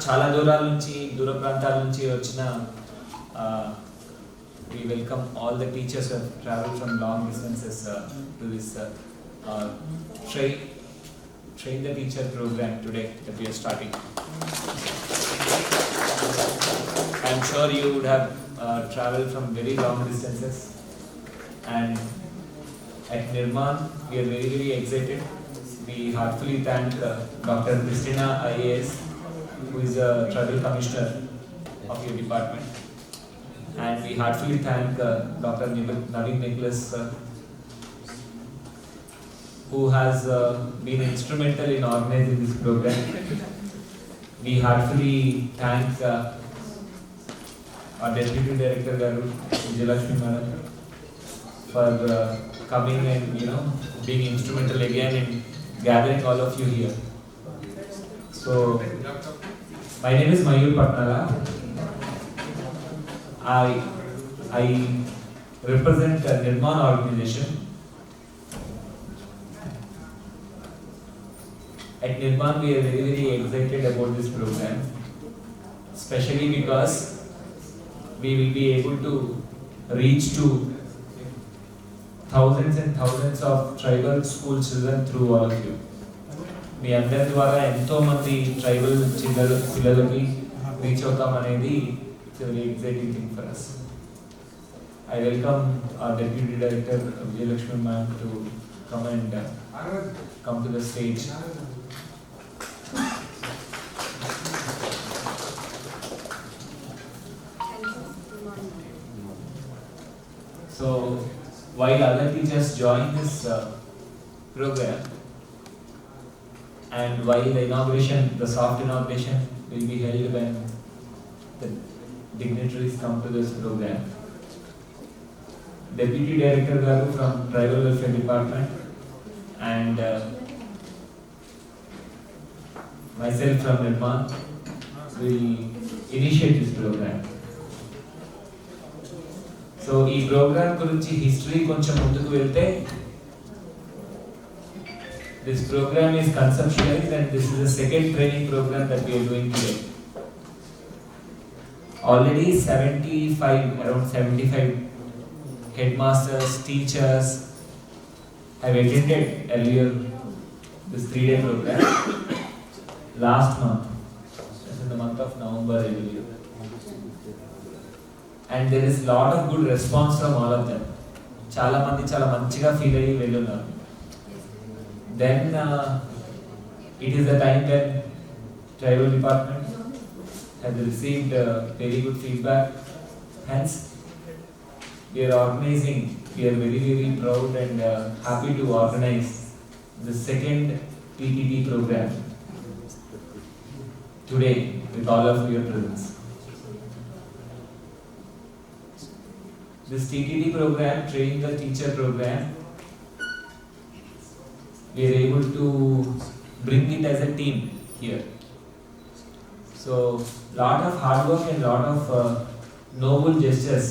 చాలా దూరాల నుంచి దూర ప్రాంతాల నుంచి వచ్చిన we welcome all the teachers who have traveled from long distances to this train the teacher program today that we are starting. I am sure you would have traveled from very long distances, and at Nirman we are very, very excited. We heartily thank Dr. Christina IAS, who is a tribal commissioner of your department, and we heartily thank Dr. Naveen Nicholas, who has been instrumental in organizing this program. We heartily thank our Deputy Director Garu, Vijayalakshmi Madam, for coming and being instrumental again in gathering all of you here. So, my name is Mayur Patnala. I represent the Nirman organization. At Nirman, we are very, very excited about this program, especially because we will be able to reach to thousands and thousands of tribal school children through all of you. మీ అందరి ద్వారా ఎంతో మంది tribal పిల్లలకి reach అవుతాం అనేది it's very exciting thing for us. I welcome our Deputy Director Vijayalakshmi ma'am to come to the stage. So, while other teachers join this program, and while the inauguration, the soft inauguration will be held when the dignitaries come to this program, Deputy Director Garu from Tribal Welfare Department and myself from Nirman will initiate this program. So, ఈ programme గురించి history కొంచెం ముందుకు వెళ్తే, this program is conceptualized and this is the second training program that we are doing today. Already around 75 headmasters, teachers have attended earlier this 3-day program last month, in the month of November earlier. And there is lot of good response from all of them. చాలా మంది చాలా మంచిగా feel అయ్యి వెళ్ళున్నారు. Then it is the time when tribal department has received very good feedback. Hence, we are organizing. We are very, very proud and happy to organize the second TTT program today with all of your presence. This TTT program, Training the Teacher program, we are able to bring it as a team here. So, lot of hard work and lot of noble gestures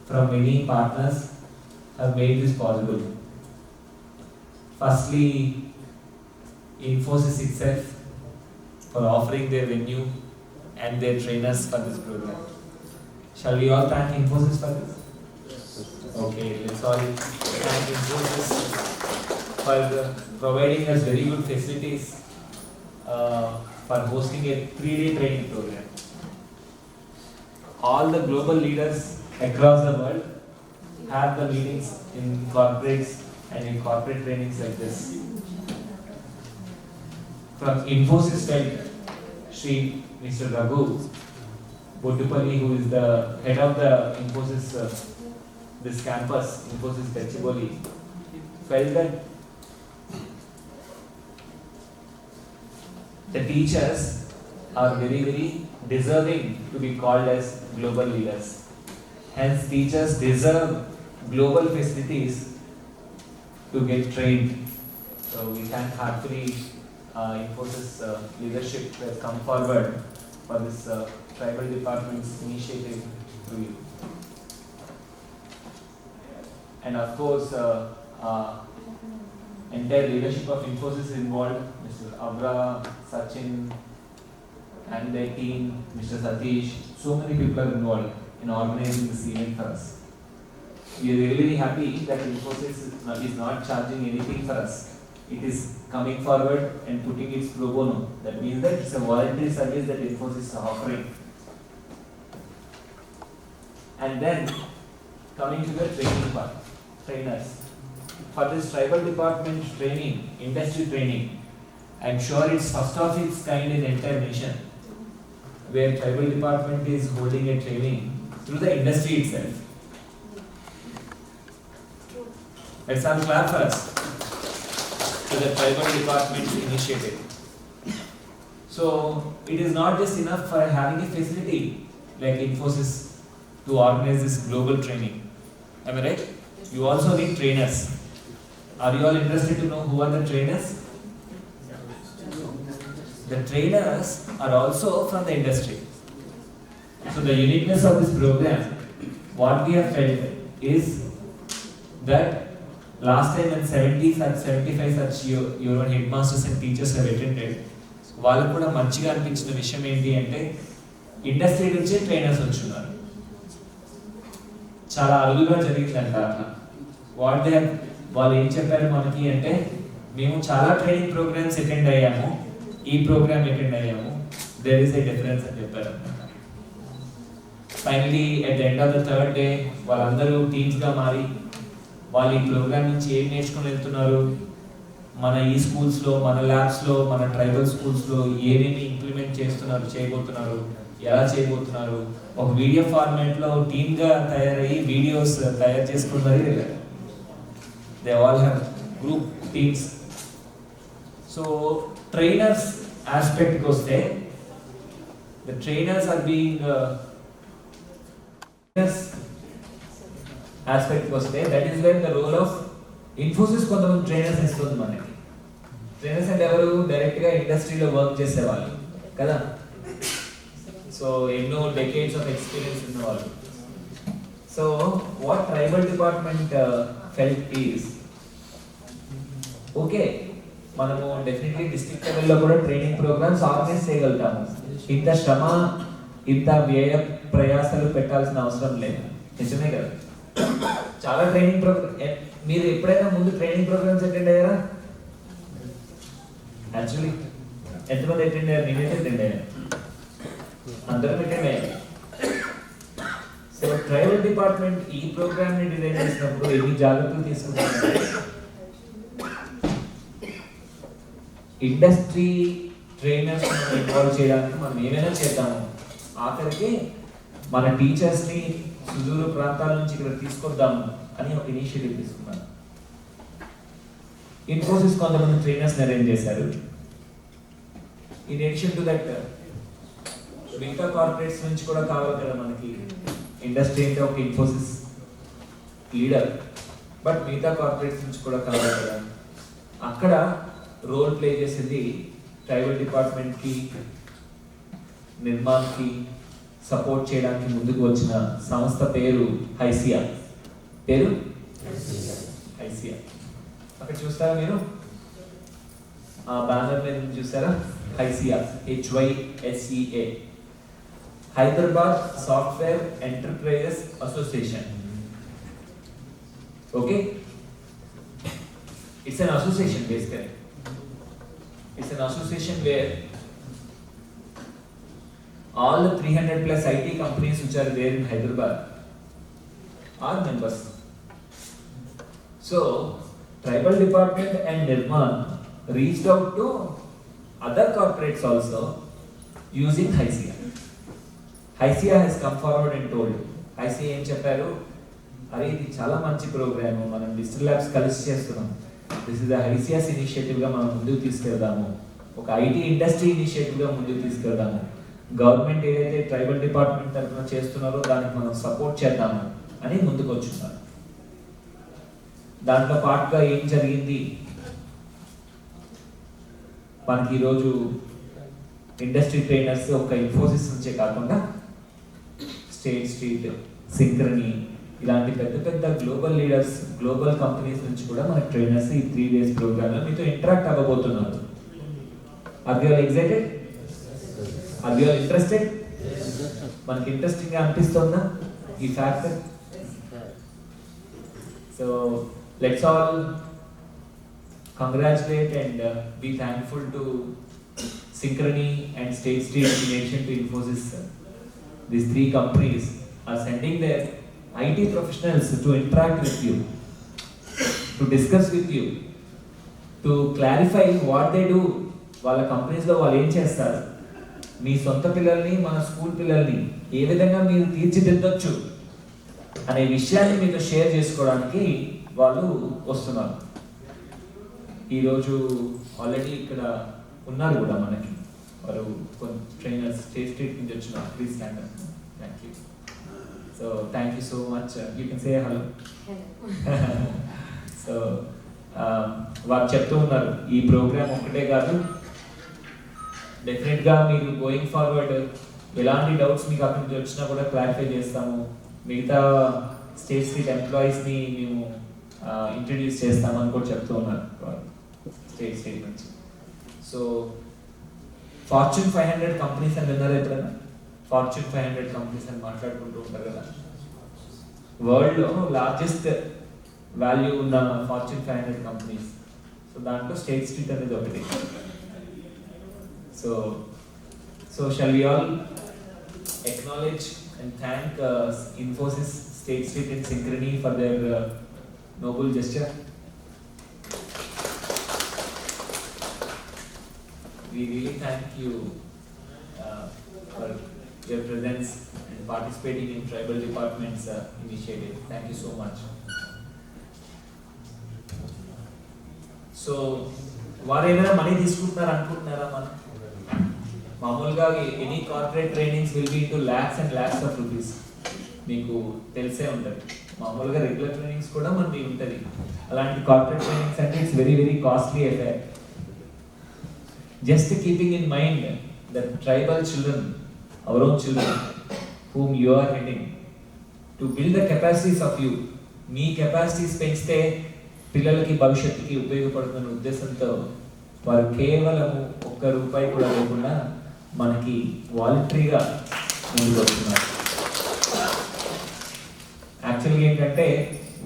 from many partners have made this possible. Firstly, Infosys itself for offering their venue and their trainers for this program. Shall we all thank Infosys for this? Okay, let's all thank Infosys for providing us very good facilities for hosting a 3-day training program. All the global leaders across the world have the meetings in corporates and in corporate trainings like this. From Infosys side, Shri Mr. Raghu Boddupalli, who is the head of the Infosys this campus, Infosys Gachibowli, felt that the teachers are very, very deserving to be called as global leaders. Hence, teachers deserve global facilities to get trained. So, we thank heartily Infosys leadership who has come forward for this tribal department's initiative through you. And of course, entire leadership of Infosys involved, Mr. Abra, Sachin, and their team, Mr. Satish, so many people are involved in organizing this event for us. We are really happy that Infosys is not charging anything for us. It is coming forward and putting its pro bono. That means that it's a voluntary service that Infosys is offering. And then coming to the training part, trainers. For this tribal department training, industry training, I'm sure it's first of its kind in the entire nation, where tribal department is holding a training through the industry itself. Let's all clap for us to the tribal department initiative. So it is not just enough for having a facility like Infosys to organize this global training. Am I right? You also need trainers. Are you all interested to know who are the trainers? The trainers are also from the industry. So the uniqueness of this program, what we have felt is that last time when 70 such 75 such your own headmasters and teachers have attended, వాళ్ళకు కూడా మంచిగా అనిపించిన విషయం ఏంటి అంటే industry నుంచే trainers వచ్చున్నారు. చాలా అరుదుగా జరిగిందంట అట్లా. వాళ్ళు ఏం చెప్పారు మనకి అంటే, మేము చాలా ట్రైనింగ్ ప్రోగ్రామ్స్ అటెండ్ అయ్యాము, ఈ ప్రోగ్రామ్ అటెండ్ అయ్యాము, దేర్ ఇస్ ఏ డిఫరెన్స్ అని చెప్పారు అనమాట. Finally at the end of the third day వాళ్ళందరూ టీమ్స్గా మారి వాళ్ళు ఈ ప్రోగ్రామ్ నుంచి ఏం నేర్చుకుని వెళ్తున్నారు, మన ఈ స్కూల్స్లో, మన ల్యాబ్స్లో, మన ట్రైబల్ స్కూల్స్లో ఏమేమి ఇంప్లిమెంట్ చేయబోతున్నారు, ఎలా చేయబోతున్నారు, ఒక వీడియో ఫార్మాట్లో టీమ్గా తయారయ్యి వీడియోస్ తయారు చేసుకుంటారు. They all have group teams. So trainers ఆస్పెక్ట్కి వస్తే, ద ట్రైనర్స్ ఆర్ బీయింగ్ ఆస్పెక్ట్కి వస్తే, that is where the role of Infosys కొంతమంది ట్రైనర్స్ ఇస్తుంది మనకి. ట్రైనర్స్ అంటే ఎవరు? డైరెక్ట్గా ఇండస్ట్రీలో వర్క్ చేసేవాళ్ళు కదా. సో ఎన్నో డెకేడ్స్ ఆఫ్ ఎక్స్పీరియన్స్ ఉన్నవాళ్ళు. So what tribal department felt is, okay మనము డెఫినెట్లీ డిస్ట్రిక్ట్ లెవెల్లో కూడా ట్రైనింగ్ ప్రోగ్రామ్స్ ఆర్గనైజ్ చేయగలుగుతాము. ఇంత శ్రమ, ఇంత వ్యయ ప్రయాసాలు పెట్టాల్సిన అవసరం లేదు, నిజమే కదా. చాలా ట్రైనింగ్ ప్రోగ్రామ్, మీరు ఎప్పుడైనా ముందు ట్రైనింగ్ ప్రోగ్రామ్స్ అటెండ్ అయ్యారా? యాక్చువల్లీ ఎంతమంది అటెండ్ అయ్యారు? నేనైతే అటెండ్ అయ్యాను, అందరం అటెండ్ అయ్యారు. సో ట్రైబల్ డిపార్ట్మెంట్ ఈ ప్రోగ్రామ్ ని డిజైన్ చేసినప్పుడు ఎన్ని జాగ్రత్తలు తీసుకుంటారంటే, ఇండస్ట్రీ ట్రైనర్స్ ఇన్వాల్వ్ చేయడానికి మనం ఏమైనా చేద్దాము, ఆఖరికి మన టీచర్స్ని సుదూర ప్రాంతాల నుంచి ఇక్కడ తీసుకొద్దాము అని ఒక ఇనిషియేటివ్ తీసుకున్నాను. ఇన్ఫోసిస్ కొంతమంది ట్రైనర్స్ అరేంజ్ చేశారు. ఇన్ అడిషన్ టు దట్ మిగతా కార్పొరేట్స్ నుంచి కూడా కావాలి కదా మనకి. ఇండస్ట్రీ అంటే ఒక ఇన్ఫోసిస్ లీడర్, బట్ మిగతా కార్పొరేట్స్ నుంచి కూడా కావాలి కదా. అక్కడ రోల్ ప్లే చేసేది ట్రైబల్ డిపార్ట్మెంట్కి, నిర్మాణ్కి సపోర్ట్ చేయడానికి ముందుకు వచ్చిన సంస్థ పేరు హైసియా. పేరు హైసియా. అక్కడ చూస్తారా మీరు, ఆ బ్యానర్ మీద చూసారా? HYSEA, HYSEA, Hyderabad software enterprises association. Okay, it's an association basically. It's an association where all the 300 plus IT companies which are there in Hyderabad are members. So tribal department and Nirman reached out to other corporates also using HYSIA. HYSIA has come forward and told, HYSIA ఏం చెప్పారు, అరే ఇది చాలా మంచి programme, మనం digital labs కలిసి చేస్తున్నాం, this is the హైసియాస్ initiative గా మనం ముందుకు తీసుకెళ్దాము, ఒక ఐటీ ఇండస్ట్రీ ఇనిషియేటివ్ గా ముందుకు తీసుకెళ్దాము, గవర్నమెంట్ ఏదైతే ట్రైబల్ డిపార్ట్మెంట్ తరఫున చేస్తున్నారో దానికి మనం సపోర్ట్ చేద్దాము అని ముందుకు వచ్చున్నారు. దాంట్లో పాటుగా ఏం జరిగింది, మనకి ఈరోజు ఇండస్ట్రీ ట్రైనర్స్ ఒక ఇన్ఫోసిస్ నుంచే కాకుండా స్టేట్ స్ట్రీట్, సింక్రనీ ఇలాంటి పెద్ద పెద్ద గ్లోబల్ లీడర్స్, గ్లోబల్ కంపెనీస్ నుంచి కూడా మనకి ట్రైనర్స్ ఈ 3 days ప్రోగ్రామ్ లో మీతో ఇంటరాక్ట్ అవ్వబోతున్నారు. Are you all excited? Are you all interested? మనకి ఇంట్రెస్టింగ్గా అనిపిస్తుందా ఈ factor? So let's all congratulate and be thankful to Synchrony and State Street in addition to Infosys. These three companies are sending their IT professionals to interact with you, to discuss with you, to clarify what they do. వాళ్ళ కంపెనీస్లో వాళ్ళు ఏం చేస్తారు, మీ సొంత పిల్లల్ని మన school పిల్లల్ని ఏ విధంగా మీరు తీర్చిదిద్దొచ్చు అనే విషయాన్ని మీతో షేర్ చేసుకోవడానికి వాళ్ళు వస్తున్నారు. ఈరోజు ఆల్రెడీ ఇక్కడ ఉన్నారు కూడా మనకి వారు కొన్ని ట్రైనర్స్ స్టేట్ స్ట్రీట్ నుంచి వచ్చిన. Please stand up. Thank you. So thank you so much. You can say hello. So వారు చెప్తూ ఉన్నారు ఈ ప్రోగ్రామ్ ఒక్కటే కాదు, డెఫినెట్గా మీరు గోయింగ్ ఫార్వర్డ్ ఎలాంటి డౌట్స్ మీకు అక్కడి నుంచి వచ్చినా కూడా క్లారిఫై చేస్తాము. మిగతా స్టేట్ స్ట్రీట్ ఎంప్లాయీస్ని మేము ఇంట్రడ్యూస్ చేస్తామని కూడా చెప్తూ ఉన్నారు స్టేట్ స్ట్రీట్ నుంచి. సో ఫార్చ్యూన్ 500 కంపెనీస్ అని విన్నారా ఎప్పుడైనా? ఫార్చ్యూన్ 500 కంపెనీస్ అని మాట్లాడుకుంటూ ఉంటారు కదా. వరల్డ్లో లార్జెస్ట్ వాల్యూ ఉన్న ఫార్చ్యూన్ 500 కంపెనీస్. సో దాంట్లో స్టేట్ స్ట్రీట్ అనేది ఒకటి. So shall we all acknowledge and thank Infosys, State Street and Synchrony for their noble gesture. We really thank you for your presence and participating in Tribal Department's initiative. Thank you so much. So, వారు ఏమైనా money తీసుకుంటున్నారు అనుకుంటున్నారా? మనం మామూలుగా any corporate trainings will be into lakhs and lakhs of rupees. మీకు తెలిసే ఉంటుంది. మామూలుగా రెగ్యులర్ ట్రైనింగ్స్ కూడా మనకి ఉంటుంది. అలాంటి కార్పొరేట్ ట్రైనింగ్స్ అంటే it's very very costly affair. Just keeping in mind that tribal children, our own children, whom you are heading, to build the capacities of you. Me capacities పెంచితే పిల్లలకి భవిష్యత్తుకి ఉపయోగపడుతున్న ఉద్దేశంతో వారు కేవలం ₹1 కూడా లేకుండా మనకి వాలంటరీగా ముందుకు వస్తున్నారు. యాక్చువల్గా ఏంటంటే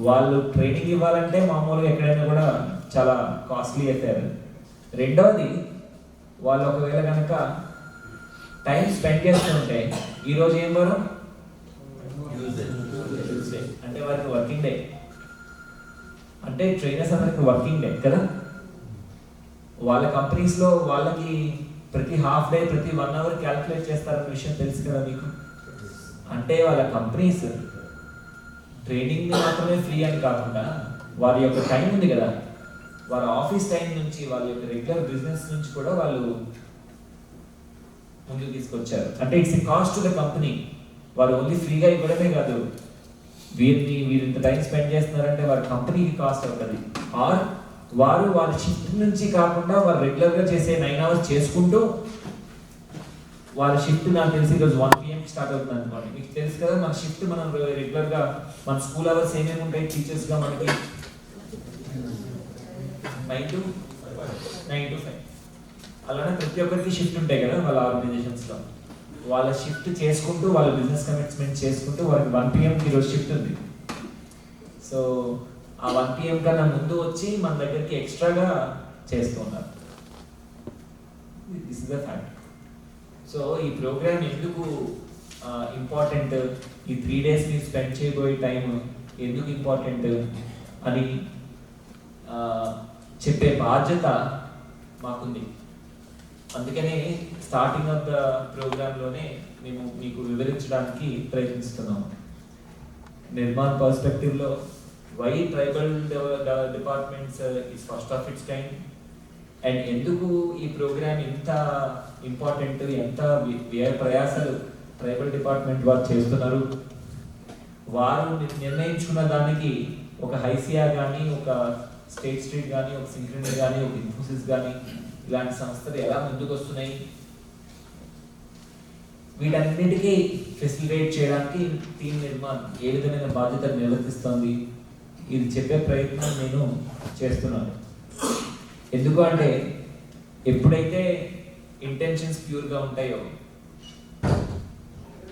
వాళ్ళు ట్రైనింగ్ ఇవ్వాలంటే మామూలుగా ఎక్కడైనా కూడా చాలా కాస్ట్లీ అఫేర్. రెండవది, వాళ్ళు ఒకవేళ కనుక టైం స్పెండ్ చేస్తుంటే ఈరోజు ఏం వారం ట్యూస్డే అంటే వారికి వర్కింగ్ డే, అంటే ట్రైనర్స్ అందరికి వర్కింగ్ డే కదా. వాళ్ళ కంపెనీస్లో వాళ్ళకి ప్రతి హాఫ్ డే ప్రతి 1 hour క్యాల్కులేట్ చేస్తారన్న విషయం తెలుసు కదా మీకు. అంటే వాళ్ళ కంపెనీస్ ట్రైనింగ్ మాత్రమే ఫ్రీ అని కాకుండా వారి యొక్క టైం ఉంది కదా, వాళ్ళ ఆఫీస్ టైం నుంచి వాళ్ళ యొక్క రెగ్యులర్ బిజినెస్ నుంచి కూడా వాళ్ళు ముందుకు తీసుకొచ్చారు. అంటే it's a cost to the company. వారు ఓన్లీ ఫ్రీగా ఇవ్వడమే కాదు, వీరు ఇంత టైం స్పెండ్ చేస్తున్నారంటే వారి కంపెనీకి కాస్ట్ అవుతుంది. ఆర్ వారు వాళ్ళ షిఫ్ట్ నుంచి కాకుండా వారు రెగ్యులర్గా చేసే 9 hours చేసుకుంటూ వాళ్ళ షిఫ్ట్ నాకు తెలిసి ఈరోజు 1 PM స్టార్ట్ అవుతుంది అనుకోండి. మీకు తెలుసు కదా మన షిఫ్ట్ మనం రెగ్యులర్గా మన స్కూల్ అవర్స్ ఏమేమి ఉంటాయి టీచర్స్గా మనకి 9 to 5. అలానే ప్రతి ఒక్కరికి షిఫ్ట్ ఉంటాయి కదా వాళ్ళ ఆర్గనైజేషన్స్లో. వాళ్ళ షిఫ్ట్ చేసుకుంటూ వాళ్ళ బిజినెస్ కమిట్మెంట్ చేసుకుంటూ వాళ్ళకి 1 PMకి ఈరోజు షిఫ్ట్ ఉంది. సో ఆ 1 PM కన్నా ముందు వచ్చి మన దగ్గరికి ఎక్స్ట్రాగా చేస్తూ ఉన్నారు. This is the fact. So ఈ ప్రోగ్రామ్ ఎందుకు ఇంపార్టెంట్, ఈ 3 days మీరు స్పెండ్ చేయబోయే టైం ఎందుకు ఇంపార్టెంట్ అని చెప్పే బాధ్యత మాకుంది. అందుకనే స్టార్టింగ్ ఆఫ్ ద ప్రోగ్రాంలోనే మేము మీకు వివరించడానికి ప్రయత్నిస్తున్నాము. నిర్మాణ్ పర్స్పెక్టివ్లో why tribal departments is first of its kind and ఎందుకు ఈ ప్రోగ్రామ్ ఇంత ఇంపార్టెంట్, ఎంత వ్యయ ప్రయాసాలు ట్రైబల్ డిపార్ట్మెంట్ వారు చేస్తున్నారు. వారు నిర్ణయించుకున్న దానికి ఒక హైసియా కానీ, ఒక స్టేట్ స్ట్రీట్ కానీ, ఒక సింక్రనీ కానీ, ఒక ఇన్ఫోసిస్ కానీ ఇలాంటి సంస్థలు ఎలా ముందుకు వస్తున్నాయి, వీటన్నిటికీ ఫెసిలిటేట్ చేయడానికి టీమ్ నిర్మాణ్ ఏ విధమైన బాధ్యతను నిర్వర్తిస్తోంది, ఇది చెప్పే ప్రయత్నం నేను చేస్తున్నాను. ఎందుకు అంటే ఎప్పుడైతే ఇంటెన్షన్స్ ప్యూర్గా ఉంటాయో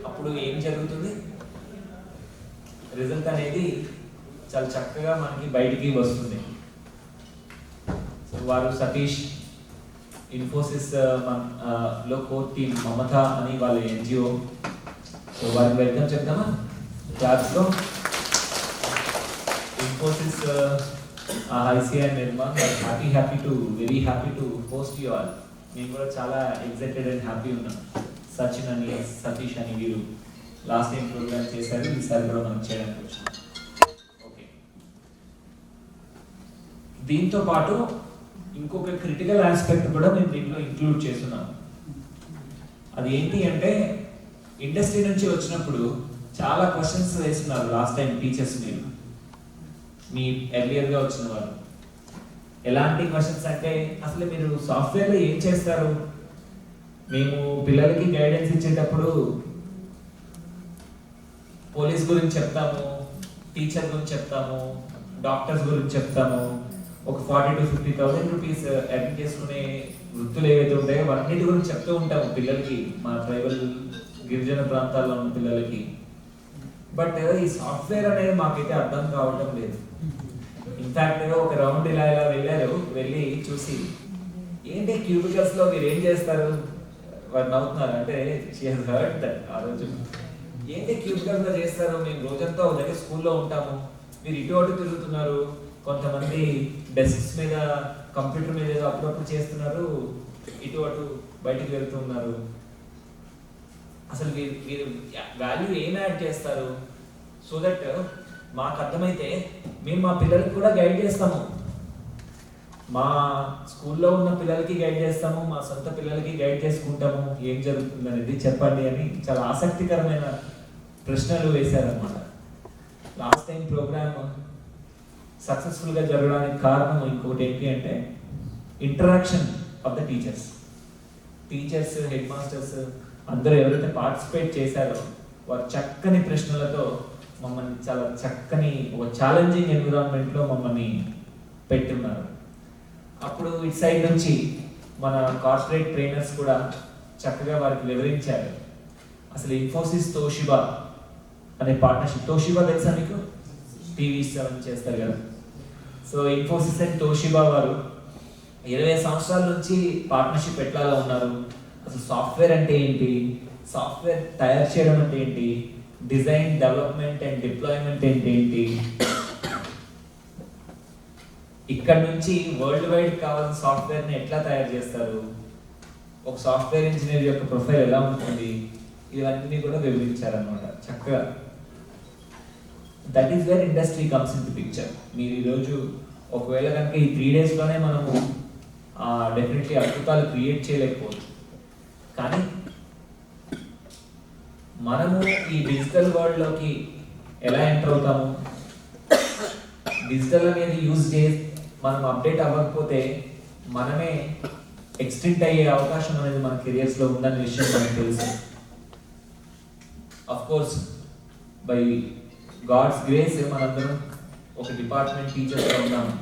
అప్పుడు ఏం జరుగుతుంది, రిజల్ట్ అనేది చాలా చక్కగా మనకి బయటికి వస్తుంది. సో వారు సతీష్ ఇన్ఫోసిస్ లో కోర్ టీమ్ మమత అని వాళ్ళ ఎన్జిఓ. సో వారికి వెల్కమ్ చెప్తామా క్లాస్లో. Infosys ICI Nirman very happy to host you all. నేను కూడా చాలా ఎక్సైటెడ్ అండ్ హ్యాపీ ఉన్నాను. సచిన్ అని సతీష్ అని వీరు లాస్ట్ టైం ప్రోగ్రామ్ చేశారు, ఈసారి కూడా మనం చేయడానికి వచ్చాం. ఓకే, దీంతో పాటు ఇంకొక క్రిటికల్ ఆస్పెక్ట్ కూడా మేము దీంట్లో ఇంక్లూడ్ చేస్తున్నాము. అది ఏంటి అంటే, ఇండస్ట్రీ నుంచి వచ్చినప్పుడు చాలా క్వశ్చన్స్ వేస్తున్నారు లాస్ట్ టైం టీచర్స్. మీరు మీ ఎర్లియర్గా వచ్చిన వారు ఎలాంటి క్వశ్చన్స్ అంటే, అసలు మీరు సాఫ్ట్వేర్లో ఏం చేస్తారు? మేము పిల్లలకి గైడెన్స్ ఇచ్చేటప్పుడు పోలీస్ గురించి చెప్తాము, టీచర్ గురించి చెప్తాము, డాక్టర్స్ గురించి చెప్తాము. ఒక 40,000 to 50,000 రూపీస్ ఎర్న్ చేసుకునే వృత్తులు ఏవైతే ఉంటాయో అన్నిటి గురించి చెప్తూ ఉంటాము పిల్లలకి, మా ట్రైబల్ గిరిజన ప్రాంతాల్లో ఉన్న పిల్లలకి. బట్ ఈ సాఫ్ట్వేర్ అనేది మాకైతే అర్థం కావటం లేదు. ఇన్ఫాక్ట్ ఒక రౌండ్ ఇలా వెళ్ళారు, వెళ్ళి చూసి ఏంటి క్యూబికల్స్ లో మీరు ఏం చేస్తారు, వారు నవ్వుతున్నారు. అంటే షీ హస్ హర్డ్ దట్ ఆ రోజు. ఏంటి క్యూబికల్స్ లో చేస్తారు, మేము రోజంతా ఒక దగ్గర స్కూల్లో ఉంటాము, మీరు ఇటు అటు తిరుగుతున్నారు, కొంతమంది డెస్క్స్ మీద కంప్యూటర్ మీద ఏదో అప్పుడప్పుడు చేస్తున్నారు, ఇటు అటు బయటికి వెళ్తున్నారు. అసలు మీరు వాల్యూ ఏం యాడ్ చేస్తారు? సో దట్ మాకు అర్థమైతే మేము మా పిల్లలకి కూడా గైడ్ చేస్తాము. మా స్కూల్లో ఉన్న పిల్లలకి గైడ్ చేస్తాము, మా సొంత పిల్లలకి గైడ్ చేసుకుంటాము. ఏం జరుగుతుంది అనేది చెప్పండి అని చాలా ఆసక్తికరమైన ప్రశ్నలు వేశారన్నమాట. లాస్ట్ టైం ప్రోగ్రామ్ సక్సెస్ఫుల్గా జరగడానికి కారణం ఇంకొకటి ఏంటి అంటే, interaction of the teachers, head masters అందరూ ఎవరైతే పార్టిసిపేట్ చేశారో వారు చక్కని ప్రశ్నలతో మమ్మల్ని చాలా చక్కని ఒక ఛాలెంజింగ్ ఎన్విరాన్మెంట్లో మమ్మల్ని పెట్టున్నారు. అప్పుడు ఇటు సైడ్ నుంచి మన కార్పొరేట్ ట్రైనర్స్ కూడా చక్కగా వారికి వివరించారు. అసలు ఇన్ఫోసిస్ తోషిబా అనే పార్ట్నర్షిప్, తోషిబా తెలుసా మీకు? టీవీస్ అవన్నీ చేస్తారు కదా. సో ఇన్ఫోసిస్ అండ్ తోషిబా వారు 20 సంవత్సరాల నుంచి పార్ట్నర్షిప్ ఎట్లాగా ఉన్నారు, అసలు సాఫ్ట్వేర్ అంటే ఏంటి, సాఫ్ట్వేర్ తయారు చేయడం అంటే ఏంటి, డిజైన్ డెవలప్మెంట్ అండ్ డిప్లాయ్మెంట్ అంటే ఏంటి, ఇక్కడ నుంచి వరల్డ్ వైడ్ కావాల్సిన సాఫ్ట్వేర్ని ఎట్లా తయారు చేస్తారు, ఒక సాఫ్ట్వేర్ ఇంజనీర్ యొక్క ప్రొఫైల్ ఎలా ఉంటుంది, ఇవన్నీ కూడా వివరించారనమాట చక్కగా. That is wear industry comes in to picture. మీరు ఈరోజు ఒకవేళ కనుక ఈ 3 డేస్లోనే మనము డెఫినెట్లీ అద్భుతాలు క్రియేట్ చేయలేకపోవచ్చు. కానీ మనము ఈ డిజిటల్ వరల్డ్లోకి ఎలా ఎంటర్ అవుతాము, డిజిటల్ అనేది యూజ్ చేసి మనం అప్డేట్ అవ్వకపోతే మనమే ఎక్స్టెంట్ అయ్యే అవకాశం అనేది మన కెరియర్స్లో ఉందనే విషయం మనకు తెలుసు. Of course by God's grace మనందరం ఒక డిపార్ట్మెంట్ టీచర్స్గా ఉన్నాము.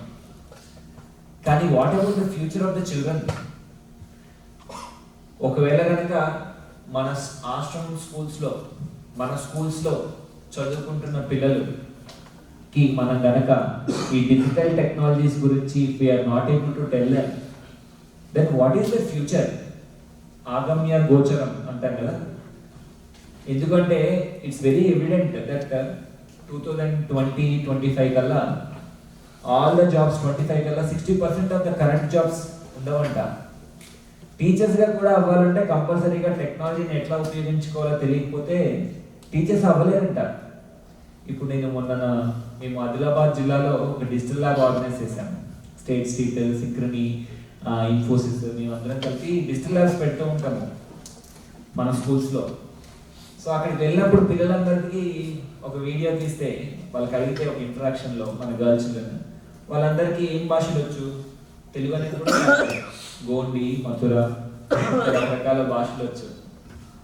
కానీ what about the future of the children? ఒకవేళ కనుక మన ఆశ్రమం స్కూల్స్లో, మన స్కూల్స్లో చదువుకుంటున్న పిల్లలుకి మనం కనుక ఈ డిజిటల్ టెక్నాలజీస్ గురించి if we are not able to tell them, then what is the future? ఆగమ్య గోచరం అంటాం కదా. ఎందుకంటే ఇట్స్ వెరీ ఎవిడెంట్ దట్ 2020-25 కల్లా ఆల్ ద జాబ్స్, 25 కల్లా 60% ఆఫ్ ద కరెంట్ జాబ్స్ ఉండవంట. టీచర్స్గా కూడా అవ్వాలంటే కంపల్సరీగా టెక్నాలజీని ఎట్లా ఉపయోగించుకోవాలో తెలియకపోతే టీచర్స్ అవ్వలేరంట. ఇప్పుడు మేము ఆదిలాబాద్ జిల్లాలో ఒక డిజిటల్ ల్యాబ్ ఆర్గనైజ్ చేశాము. స్టేట్ సింక్రనీ, ఇన్ఫోసిస్ మేమందరం కలిసి డిజిటల్ ల్యాబ్స్ పెడుతూ ఉంటాము మన స్కూల్స్లో. సో అక్కడికి వెళ్ళినప్పుడు పిల్లలందరికీ ఒక వీడియో తీస్తే వాళ్ళకి అడిగితే ఒక ఇంటరాక్షన్లో మన గర్ల్స్ వాళ్ళందరికీ ఏం భాషలు వచ్చు? తెలుగు అనేది కూడా గోండి, మథుర, రకరకాల భాషలు వచ్చు.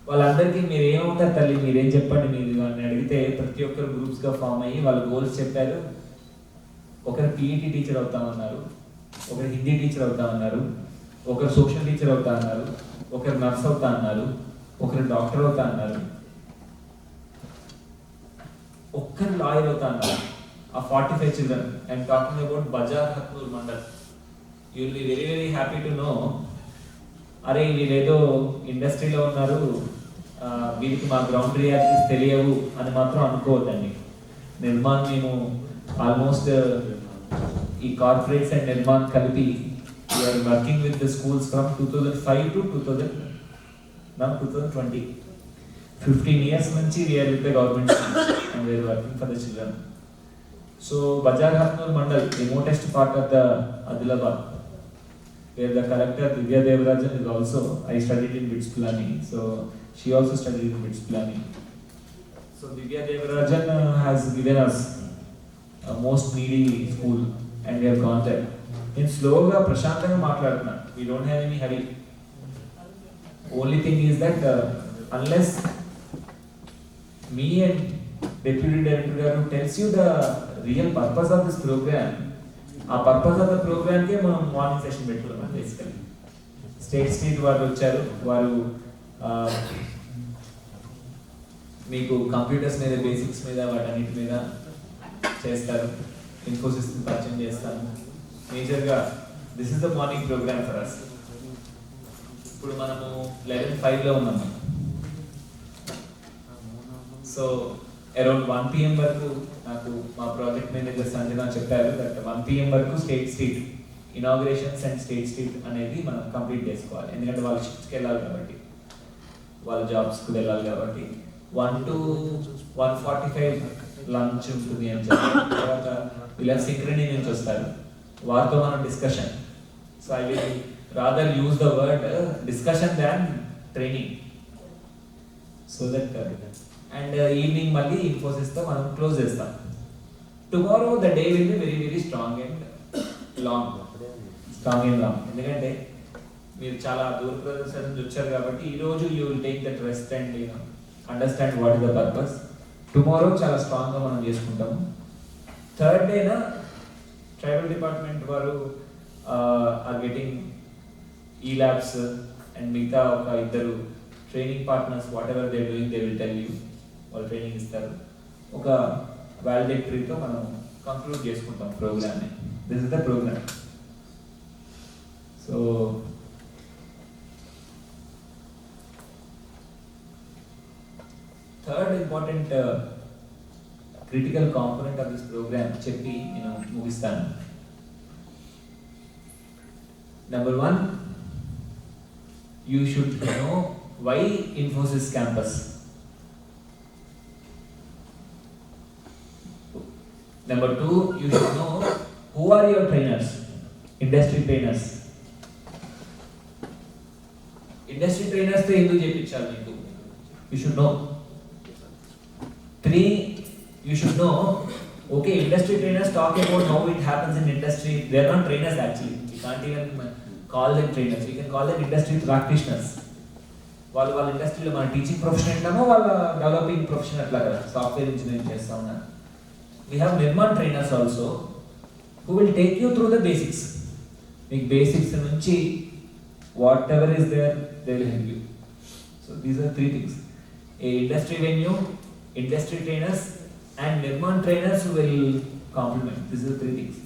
వాళ్ళందరికీ మీరు ఏమవుతారు తల్లి, మీరేం చెప్పండి మీరు అని అడిగితే ప్రతి ఒక్కరు గ్రూప్స్గా ఫామ్ అయ్యి వాళ్ళ గోల్స్ చెప్పారు. ఒకరు పీఈటీ టీచర్ అవుతామన్నారు, ఒకరు హిందీ టీచర్ అవుతామన్నారు, ఒకరు సోషల్ టీచర్ అవుతా అన్నారు, ఒకరు నర్స్ అవుతా అన్నారు, ఒకరు డాక్టర్ అవుతా అన్నారు. ఒక్కరు లాయర్ అవుతాను. ఆ 45 children, I'm talking about Bazar Hathnoor mandal. You will be very very happy to know, అరే వీళ్ళేదో ఇండస్ట్రీలో ఉన్నారు, వీరికి మా గ్రౌండ్ రియాలిటీస్ తెలియవు అని మాత్రం అనుకోవద్దండి. నిర్మాణ్ మేము ఆల్మోస్ట్ ఈ కార్పొరేట్స్ అండ్ నిర్మాణ్ కలిపి we're working with the schools from 2005 to 2020. 15 years నుంచి we're with the government and we're working for the children. So Bazar Hathnoor mandal, remotest part of the Adilabad, where the collector Divya Devarajan is also, I studied in BITS Pilani, so she also studied in BITS Pilani. So Divya Devarajan has given us a most needy school and we have gone there. In sloga prashantanga maatladuna, we don't have any hurry. Only thing is that unless me and Deputy Director Garu tells you the real purpose of this program, ఆ purpose of the ప్రోగ్రామ్కే మనం morning session పెట్టుకున్నాం. Basically state వాళ్ళు వచ్చారు, వారు మీకు computers మీద, basics మీద, వాటన్నిటి మీద చేస్తారు, ఇన్ఫోసిస్ పరిచయం చేస్తాను. మేజర్గా this is the morning program for us. ఇప్పుడు మనము 11:05 ఉన్నాము. సో అరౌండ్ 1 PM వరకు నాకు మా ప్రాజెక్ట్ మేనేజర్ సంజన చెప్పారు దట్ 1 PM వరకు state street inaugurations and state street అనేది మనం కంప్లీట్ చేసుకోవాలి. ఎందుకంటే వాళ్ళు షిఫ్ట్స్కి వెళ్ళాలి కాబట్టి, వాళ్ళ జాబ్స్కి వెళ్ళాలి కాబట్టి. 1 to 1:45 లంచ్ ఉంటుంది అని చెప్పారు. తర్వాత ఇలా సింక్రనీ నుంచి వస్తారు, వారితో మనం discussion. So I will rather use the word discussion than training. So that and evening మళ్ళీ ఇన్ఫోసిస్తో మనం క్లోజ్ చేస్తాం. Tomorrow the day will be very very strong and long. ఎందుకంటే మీరు చాలా దూర ప్రదేశాల నుంచి వచ్చారు కాబట్టి ఈరోజు you will take that rest and understand what is the purpose. Tomorrow చాలా స్ట్రాంగ్గా మనం చేసుకుంటాము. థర్డ్ డేన ట్రైబల్ డిపార్ట్మెంట్ వారు ఆర్ గెటింగ్ ఈ ల్యాబ్స్ అండ్ మిగతా ఒక 2 training partners, what ever they doing they will tell you. వాళ్ళు ట్రైనింగ్ ఇస్తారు. ఒక వాలిడేటరీతో మనం కంక్లూడ్ చేసుకుంటాం ప్రోగ్రామ్ని. This is the program. So third important critical component of this program చెప్పి నేను ముగిస్తాను. Number 1, you should know why Infosys campus. Number 2, you should know who are your trainers, industry trainers. Industry trainers తో ఎందుకు చేయించాలి మీకు, you should know. 3, you should know, okay, industry trainers talk about how it happens in industry. They are not trainers actually. We can't even call them trainers. We can call them industry practitioners. వాళ్ళ ఇండస్ట్రీలో మన teaching profession అంటామో, వాళ్ళ developing profession అట్లా కదా, software engineering చేస్తా ఉన్నారు. We have Nirman trainers also who will take you through the basics. మీకు basics నుంచి whatever is there, they will help you. So these are 3 things. A industry venue, industry trainers and Nirman trainers who will complement. These are 3 things.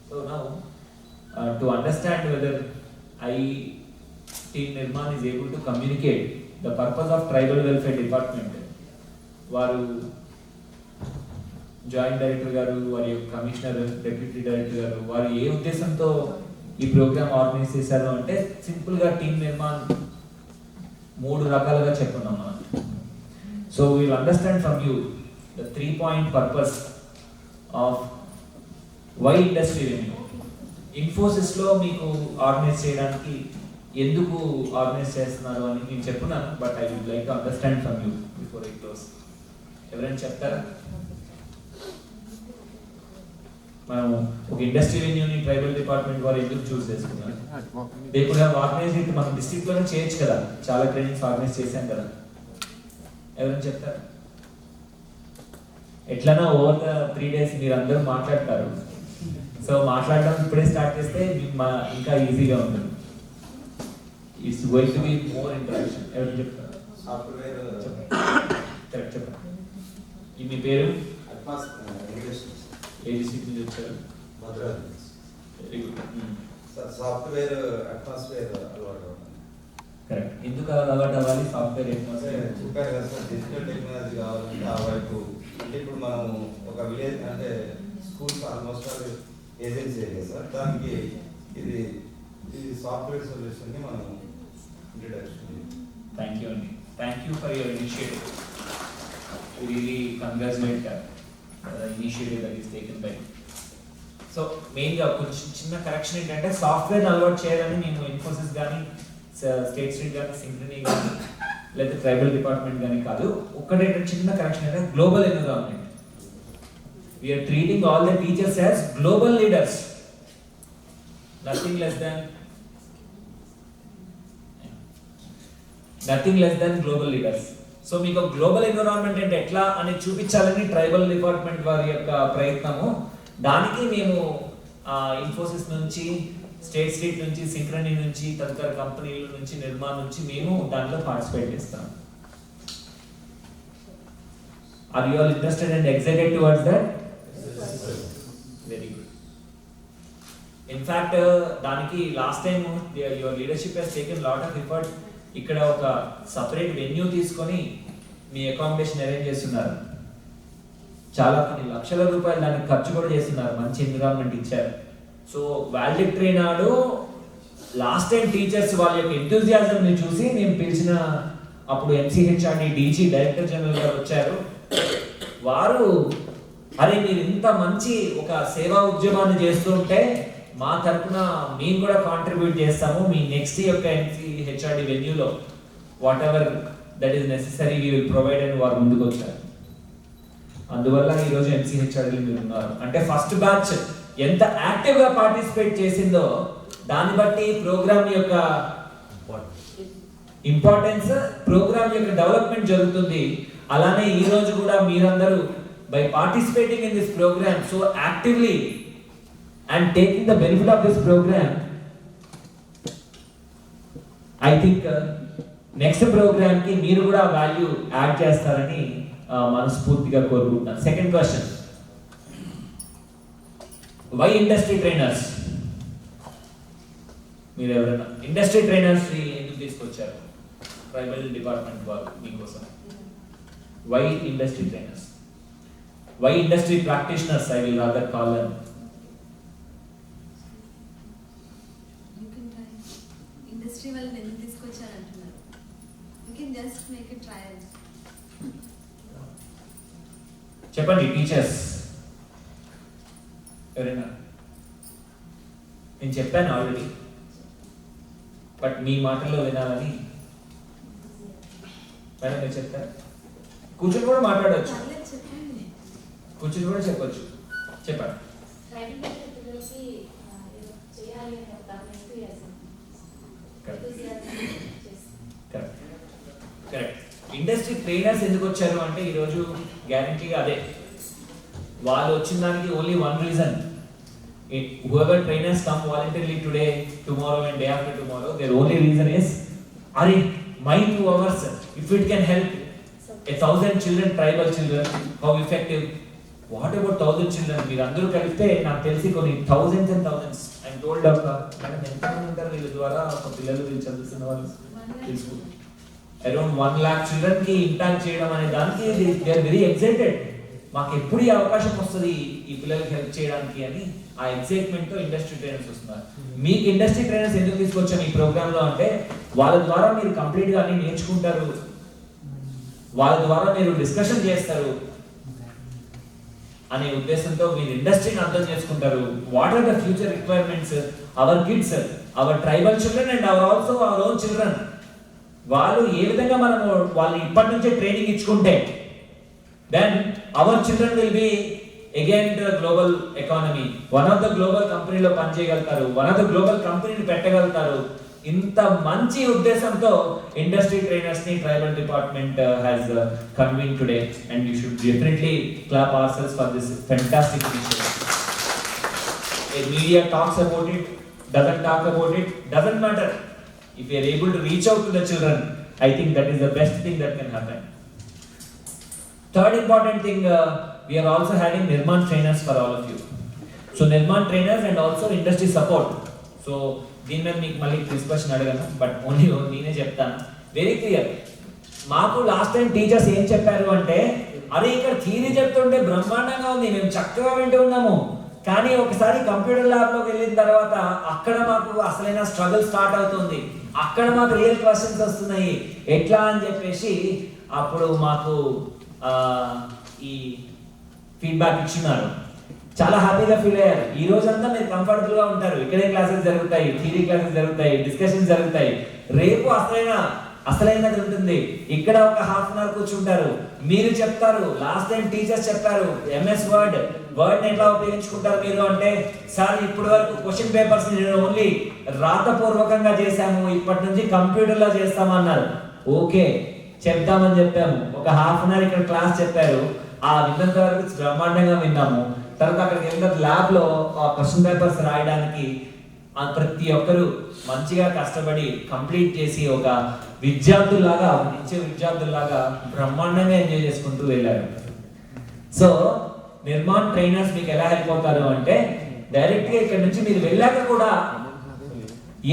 So now to understand whether Team Nirman is able to communicate the purpose of Tribal Welfare Department, వారు joint director గారు, వారి commissioner, deputy director గారు, వారు ఏ ఉద్దేశంతో ఈ programme organise చేశారు అంటే సింపుల్గా టీమ్ నిర్మాణ్ 3 రకాలుగా చెప్పుకున్నాం మనం. So we'll understand from you the 3-point purpose of why industry revenue. ఇన్ఫోసిస్లో మీకు ఆర్గనైజ్ చేయడానికి ఎందుకు ఆర్గనైజ్ చేస్తున్నారు అని నేను చెప్పున్నాను, but I would like to understand from you before I close. ఎవరైనా చెప్తారా? మనం ఒక ఇండస్ట్రీ రెవెన్యూని ట్రైబల్ డిపార్ట్మెంట్ వారు ఎందుకు చూస్ చేసుకున్నారు? They could have organised it. మన డిస్ట్రిక్ట్లోనే చేయొచ్చు కదా, చాలా ట్రైనింగ్స్ ఆర్గనైజ్ చేశాం కదా. ఎవరైనా చెప్తారా? ఎట్లన్నా ఓవర్ ద 3 days మీరు అందరూ మాట్లాడతారు. సో మాట్లాడడం ఇప్పుడే స్టార్ట్ చేస్తే ఇంకా ఈజీగా ఉంటుంది. It's going to be more interaction. ఎవరు చెప్తారు? సాఫ్ట్వేర్ చెప్పండి. మీ పేరు? ఏది సిటీ వచ్చారు? Very good. సాఫ్ట్వేర్ అట్మాస్ఫియర్ అలవాటు. కరెక్ట్. ఎందుకు అలవాటు అవ్వాలి సాఫ్ట్వేర్ అట్మాస్ఫియర్? చెప్పారు కదా సార్, డిజిటల్ టెక్నాలజీ కావాలంటే ఆ వైపు. అంటే ఇప్పుడు మనము ఒక విలేజ్ అంటే స్కూల్స్ ఆల్మోస్ట్ ఏజెన్సీ కదా సార్, దానికి ఇది సాఫ్ట్వేర్ సొల్యూషన్ని మనం ఇంట్రడక్షన్. థ్యాంక్ యూ అండి. Thank you for your initiative. Really congratulate initiative that is taken by. So మెయిన్గా కొంచెం చిన్న కరెక్షన్ ఏంటంటే సాఫ్ట్వేర్ అలవాటు చేయాలని మేము ఇన్ఫోసిస్ కానీ స్టేట్ స్ట్రీట్ కానీ సింక్రనీ కానీ లేదా ట్రైబల్ డిపార్ట్మెంట్ కానీ కాదు. ఒక్కటేంటే చిన్న కరెక్షన్ అంటే global environment. We're treating all the teachers as global leaders, nothing less than global leaders. So మీకు గ్లోబల్ ఎన్విరాన్మెంట్ అంటే ఎట్లా అని చూపించాలని ట్రైబల్ డిపార్ట్మెంట్ వారి యొక్క ప్రయత్నము. దానికి మేము ఇన్ఫోసిస్ నుంచి, స్టేట్ స్ట్రీట్ నుంచి, సింక్రనీ నుంచి, తదితర కంపెనీల నుంచి, నిర్మా నుంచి మేము దాంట్లో పార్టిసిపేట్ చేస్తాం. Are you all interested and excited towards that? Very good. In fact దానికి last time your leadership he's taken lot of effort. ఇక్కడ ఒక సపరేట్ వెన్యూ తీసుకొని మీ అకామిడేషన్ అరేంజ్ చేస్తున్నారు. చాలా కొన్ని లక్షల రూపాయలు దానికి ఖర్చు కూడా చేస్తున్నారు. మంచి ఎన్విరాన్మెంట్ ఇచ్చారు. సో వాల్డిక్టరీ నాడు లాస్ట్ టైం టీచర్స్ వాళ్ళ యొక్క ఎంతూజియాజం ని చూసి మేము పిలిచిన అప్పుడు ఎంసీహెచ్ఆర్డి డీజీ డైరెక్టర్ జనరల్ గారు వచ్చారు. వారు అరే మీరు ఇంత మంచి ఒక సేవా ఉద్యమాన్ని చేస్తుంటే మా తరపున మేము కూడా కాంట్రిబ్యూట్ చేస్తాము, మీ నెక్స్ట్ యొక్క ఎంసీహెచ్ఆర్డి వెన్యూలో whatever that is necessary we will provide అని వారు ముందుకు వచ్చారు. అందువల్ల ఈరోజు ఎంసీహెచ్ఆర్డీలో మీరు ఉన్నారు. అంటే ఫస్ట్ బ్యాచ్ ఎంత యాక్టివ్ గా పార్టిసిపేట్ చేసిందో దాన్ని బట్టి ప్రోగ్రామ్ యొక్క ఇంపార్టెన్స్, ప్రోగ్రామ్ యొక్క డెవలప్మెంట్ జరుగుతుంది. అలానే ఈ రోజు కూడా మీరందరూ by participating in this program so actively and taking the benefit of this program, I think next program కి మీరు కూడా వాల్యూ యాడ్ చేస్తారని మనస్ఫూర్తిగా కోరుకుంటున్నాను. Second question, why industry trainers? మీరు ఎవరైనా ఇండస్ట్రీ ట్రైనర్స్ ఎందుకు తీసుకొచ్చారు ట్రైబల్ డిపార్ట్మెంట్ వాళ్ళు మీకోసం? Why industry trainers? Why industry practitioners? I will rather call them. Industry వాళ్ళని ఎందుకు తీసుకొచ్చారంటున్నారు? You can just make it trial. చెప్పండి టీచర్స్ ఎవరైనా. నేను చెప్పాను ఆల్రెడీ, బట్ మీ మాటల్లో వినాలని. మేడం మీరు చెప్తారు, కూర్చొని కూడా మాట్లాడవచ్చు, కూర్చొని కూడా చెప్పొచ్చు. చెప్పండి. కరెక్ట్. ఇండస్ట్రీ ట్రైనర్స్ ఎందుకు వచ్చారు అంటే ఈరోజు గ్యారంటీగా అదే వాళ్ళు వచ్చిన దానికి only one reason. whoever trainers come voluntarily today, tomorrow and day after tomorrow, their only reason is, are my 2 hours, if it can help 1,000 children, tribal children, how effective? What about 1,000 children? మీరు అందరూ కలిపితే నాకు తెలిసి కొన్ని thousands and thousands. I'm told madam ఎంతమంది ఉంటారు వీళ్ళ ద్వారా ఒక పిల్లలు వీళ్ళు చదువుతున్న వాళ్ళు తెలుసు. అరౌండ్ 1 lakh children కి ఇంపాక్ట్ చేయడం అనే దానికి దే ఆర్ వెరీ ఎక్సైటెడ్. మాకు ఎప్పుడు ఈ అవకాశం వస్తుంది ఈ పిల్లలకి హెల్ప్ చేయడానికి అని ఆ ఎక్సైట్మెంట్ తో ఇండస్ట్రీ ట్రైనర్స్ వస్తున్నారు. మీకు ఇండస్ట్రీ ట్రైనర్స్ ఎందుకు తీసుకొచ్చాం ఈ ప్రోగ్రామ్ లో అంటే వాళ్ళ ద్వారా మీరు కంప్లీట్ గా అన్ని నేర్చుకుంటారు, వాళ్ళ ద్వారా మీరు డిస్కషన్ చేస్తారు అనే ఉద్దేశంతో మీరు ఇండస్ట్రీని అర్థం చేసుకుంటారు. What are the future requirements our kids, our tribal children and our also our own children. వాళ్ళు ఏ విధంగా మనము వాళ్ళు ఇప్పటి నుంచే ట్రైనింగ్ ఇచ్చుకుంటే then our children will be again the global economy. One of the global company లో పని చేయగలుగుతారు, one of the global company ని పెట్టగలుగుతారు. ఇంత మంచి ఉద్దేశంతో ఇండస్ట్రీ ట్రైనర్స్ ని tribal department has convened today and you should definitely clap ourselves for this fantastic initiative. A media talks about it, doesn't talk about it, doesn't matter. If we are able to reach out to the children, I think that is the best thing that can happen. Third important thing, we are also having Nirman trainers for all of you. So Nirman trainers and also industry support. So దీని మీద మీకు మళ్ళీ quiz question అడగను, but only నేనే చెప్తాను. Very clear. మాకు last time teachers ఏం చెప్పారు అంటే, అరే ఇక్కడ థియరీ చెప్తుంటే బ్రహ్మాండంగా ఉంది, మేము చక్కగా వింటూ ఉన్నాము, కానీ ఒకసారి కంప్యూటర్ ల్యాబ్లోకి వెళ్ళిన తర్వాత అక్కడ మాకు అసలైన స్ట్రగుల్ స్టార్ట్ అవుతుంది, అక్కడ మాకు రియల్ క్వశ్చన్స్ వస్తున్నాయి, ఎట్లా అని చెప్పేసి అప్పుడు మాకు ఈ ఫీడ్బ్యాక్ ఇచ్చినారు. చాలా హ్యాపీగా ఫీల్ అయ్యారు. ఈ రోజంతా మీరు కంఫర్టబుల్ గా ఉంటారు, ఇక్కడే క్లాసెస్ జరుగుతాయి, థియరీ క్లాసెస్ జరుగుతాయి, డిస్కషన్స్ జరుగుతాయి. రేపు అసలైనది ఉంటుంది. ఇక్కడ ఒక హాఫ్ అన్ అవర్ కూర్చుంటారు, మీరు చెప్తారు. లాస్ట్ టైం టీచర్స్ చెప్పారు ఎంఎస్ వర్డ్ ఎట్లా ఉపయోగించుకుంటారు మీరు అంటే, సార్ ఇప్పటి వరకు క్వశ్చన్ పేపర్స్ ఓన్లీ రాతపూర్వకంగా చేశాము, ఇప్పటి నుంచి కంప్యూటర్ లో చేస్తామన్నారు. ఓకే చెప్తామని చెప్పాము. ఒక హాఫ్ అన్ అవర్ ఇక్కడ క్లాస్ చెప్పారు, ఆ విన్నంత వరకు బ్రహ్మాండంగా విన్నాము. తర్వాత అక్కడికి వెళ్ళిన ల్యాబ్ లో క్వశ్చన్ పేపర్స్ రాయడానికి ప్రతి ఒక్కరు మంచిగా కష్టపడి కంప్లీట్ చేసి ఒక విద్యార్థుల్లాగా బ్రహ్మాండంగా ఎంజాయ్ చేసుకుంటూ వెళ్ళారు. సో నిర్మాణ్ ట్రైనర్స్ మీకు ఎలా హెల్ప్ అవుతారు అంటే, డైరెక్ట్ గా ఇక్కడ నుంచి మీరు వెళ్ళాక కూడా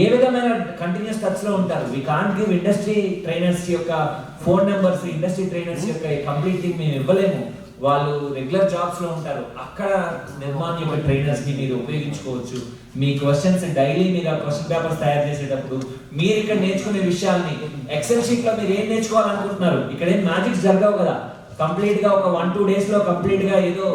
ఏ విధమైన కంటిన్యూస్ టచ్ లో ఉంటారు. We can't give industry trainers యొక్క ఫోన్ నెంబర్స్, ఇండస్ట్రీ ట్రైనర్స్ యొక్క కంప్లీట్ థింగ్ మేము ఇవ్వలేము. వాళ్ళు రెగ్యులర్ జాబ్స్ లో ఉంటారు. అక్కడ నిర్మాణ్ యొక్క ట్రైనర్స్ ని మీరు ఉపయోగించుకోవచ్చు. మీ క్వశ్చన్స్ డైలీ మీరు ఆ క్వశ్చన్ పేపర్స్ తయారు చేసేటప్పుడు మీరు ఇక్కడ నేర్చుకునే విషయాల్ని ఎక్సెల్ షీట్ లో మీరు ఏం నేర్చుకోవాలనుకుంటున్నారు, ఇక్కడ ఏం మ్యాజిక్స్ జరగవు కదా. కంప్లీట్ గా ఒక 1-2 days లో కంప్లీట్ గా ఏదో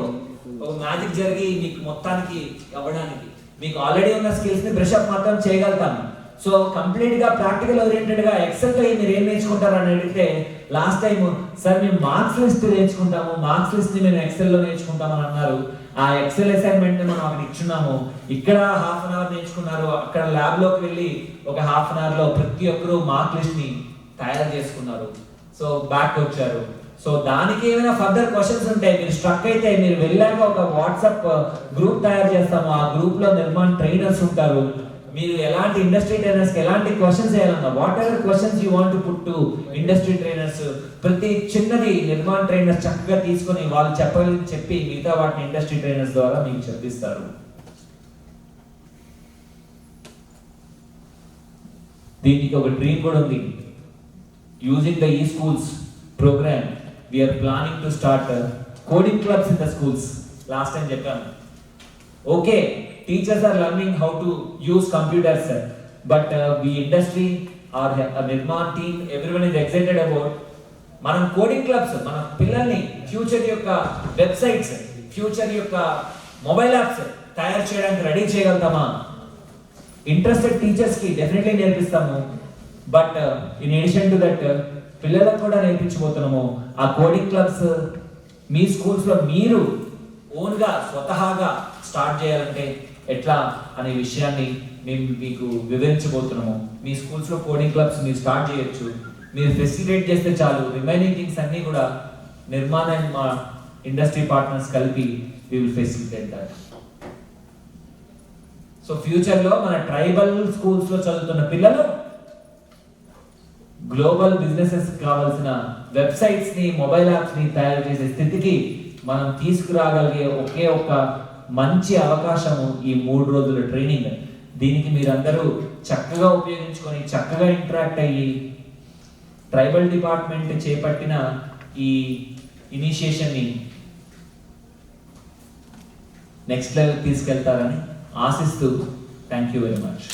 ఒక మ్యాజిక్ జరిగి మీకు మొత్తానికి అవ్వడానికి మీకు ఆల్రెడీ ఉన్న స్కిల్స్ ని బ్రష్ అప్ మాత్రం చేయగలుగుతాను. సో కంప్లీట్ గా ప్రాక్టికల్ ఓరియంటెడ్ గా ఎక్సెల్ లో మీరు ఏం నేర్చుకుంటారు అని అడిగితే, లాస్ట్ టైం సార్ మేము మార్క్స్ లిస్ట్ నేర్చుకుంటాము, మార్క్స్ లిస్ట్ ని మేము ఎక్సెల్ లో నేర్చుకుంటామని అన్నారు. ఆ ఎక్సెల్ అసైన్మెంట్ ని మనం అక్కడ ఇచ్చున్నాము. ఇక్కడ హాఫ్ అన్ అవర్ నేర్చుకున్నారు, అక్కడ ల్యాబ్ లోకి వెళ్ళి ఒక హాఫ్ అన్ అవర్ లో ప్రతి ఒక్కరు మార్క్ లిస్ట్ ని తయారు చేసుకున్నారు. సో బ్యాక్ వచ్చారు. సో దానికి ఏమైనా ఫర్దర్ క్వశ్చన్స్ ఉంటాయి, మీరు స్ట్రక్ అయితే మీరు వెళ్ళాక ఒక వాట్సాప్ గ్రూప్ తయారు చేస్తాము. ఆ గ్రూప్ లో నిర్మాణ్ ట్రైనర్స్ ఉంటారు. మీరు ఎలాంటి ఇండస్ట్రీ ట్రైనర్స్ కి ఎలాంటి క్వశ్చన్స్ వేయాలన్నా, whatever questions you want to put to industry trainers, ప్రతి చిన్నది నిర్మాణ్ ట్రైనర్స్ చక్కగా తీసుకొని వాళ్ళు చెప్పి మిగతా వాటిని ఇండస్ట్రీ ట్రైనర్స్ ద్వారా మీకు చెప్పిస్తారు. దీనికి ఒక డ్రీమ్ కూడా ఉంది. యూజింగ్ ద ఈ schools program we are planning to start coding clubs in the schools. Last time చెప్పాను. Okay, teachers are learning how to use computers, but we industry or Nirman team, everyone is excited about మనం coding clubs, మన పిల్లల్ని future యొక్క websites, future యొక్క mobile apps తయారు చేయడానికి ready చేయగలుగుతామా? Interested teachers కి డెఫినెట్లీ నేర్పిస్తాము. But in addition to that పిల్లలకు కూడా నేర్పించబోతున్నాము. ఆ కోడింగ్ క్లబ్స్ మీ స్కూల్స్ లో మీరు ఓన్ గా స్వతహాగా స్టార్ట్ చేయాలంటే ఎట్లా అనే విషయాన్ని మేము మీకు వివరించబోతున్నాము. మీ స్కూల్స్ లో కోడింగ్ క్లబ్స్ మీరు స్టార్ట్ చేయొచ్చు. మీరు ఫెసిలిటేట్ చేస్తే చాలు, రిమైనింగ్ థింగ్స్ అన్ని కూడా నిర్మాణ్ అండ్ మా ఇండస్ట్రీ పార్ట్నర్స్ కలిపి we will facilitate that. So future లో మన ట్రైబల్ స్కూల్స్ లో చదువుతున్న పిల్లలు గ్లోబల్ బిజినెసెస్ కావాల్సిన వెబ్సైట్స్ ని, మొబైల్ యాప్స్ ని తయారు చేసే స్థితికి మనం తీసుకురాగలిగే ఒకే ఒక మంచి అవకాశము ఈ 3 రోజుల ట్రైనింగ్. దీనికి మీరందరూ చక్కగా ఉపయోగించుకొని చక్కగా ఇంటరాక్ట్ అయ్యి ట్రైబల్ డిపార్ట్మెంట్ చేపట్టిన ఈ ఇనిషియేషన్ ని నెక్స్ట్ లెవెల్ తీసుకెళ్తారని ఆశిస్తూ థ్యాంక్ యూ వెరీ మచ్.